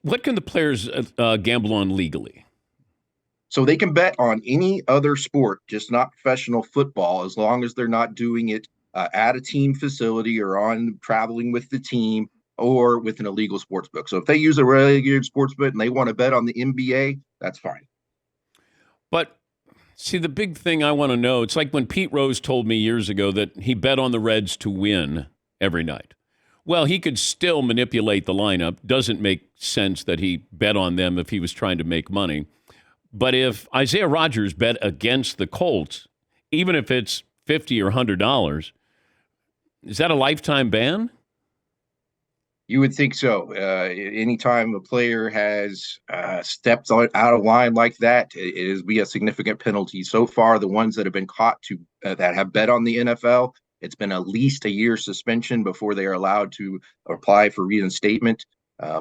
What can the players gamble on legally? So they can bet on any other sport, just not professional football, as long as they're not doing it at a team facility or on traveling with the team or with an illegal sports book. So if they use a regulated sports book and they want to bet on the NBA, that's fine. But see, the big thing I want to know, it's like when Pete Rose told me years ago that he bet on the Reds to win every night. Well, he could still manipulate the lineup. Doesn't make sense that he bet on them if he was trying to make money. But if Isaiah Rodgers bet against the Colts, even if it's $50 or $100, is that a lifetime ban? You would think so. Anytime a player has stepped out of line like that, it is be a significant penalty. So far, the ones that have been caught to that have bet on the NFL, it's been at least a year suspension before they are allowed to apply for reinstatement.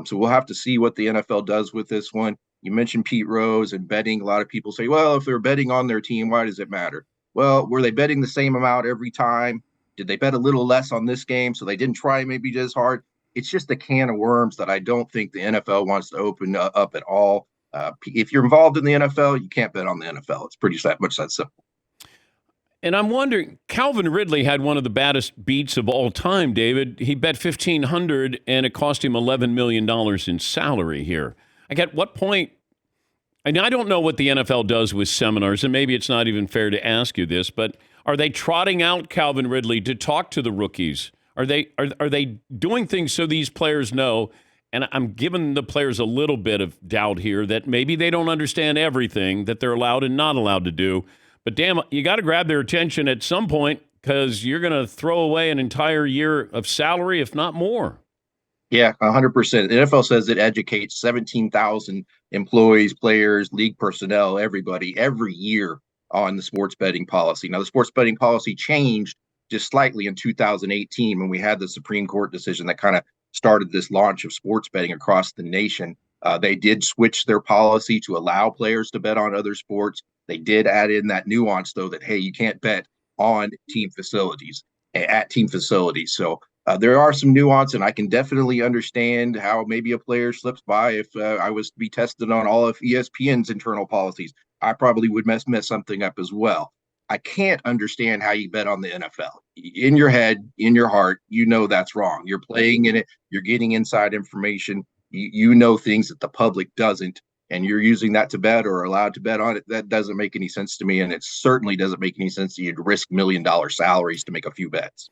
So we'll have to see what the NFL does with this one. You mentioned Pete Rose and betting. A lot of people say, well, if they're betting on their team, why does it matter? Well, were they betting the same amount every time? Did they bet a little less on this game so they didn't try maybe as hard? It's just a can of worms that I don't think the NFL wants to open up at all. If you're involved in the NFL, you can't bet on the NFL. It's pretty much that simple. And I'm wondering, Calvin Ridley had one of the baddest beats of all time, David. He bet 1,500 and it cost him $11 million in salary here. Like, at what point? And I don't know what the NFL does with seminars, and maybe it's not even fair to ask you this, but are they trotting out Calvin Ridley to talk to the rookies? Are they doing things so these players know? And I'm giving the players a little bit of doubt here that maybe they don't understand everything that they're allowed and not allowed to do. But damn, you got to grab their attention at some point because you're going to throw away an entire year of salary, if not more. Yeah, 100%. The NFL says it educates 17,000 employees, players, league personnel, everybody every year on the sports betting policy. Now, the sports betting policy changed just slightly in 2018 when we had the Supreme Court decision that kind of started this launch of sports betting across the nation. They did switch their policy to allow players to bet on other sports. They did add in that nuance, though, that, hey, you can't bet on team facilities at team facilities. So there are some nuance, and I can definitely understand how maybe a player slips by. If I was to be tested on all of ESPN's internal policies, I probably would mess something up as well. I can't understand how you bet on the NFL. In your head, in your heart, you know that's wrong. You're playing in it. You're getting inside information. You know things that the public doesn't, and you're using that to bet or allowed to bet on it. That doesn't make any sense to me, and it certainly doesn't make any sense that you'd risk $1 million salaries to make a few bets.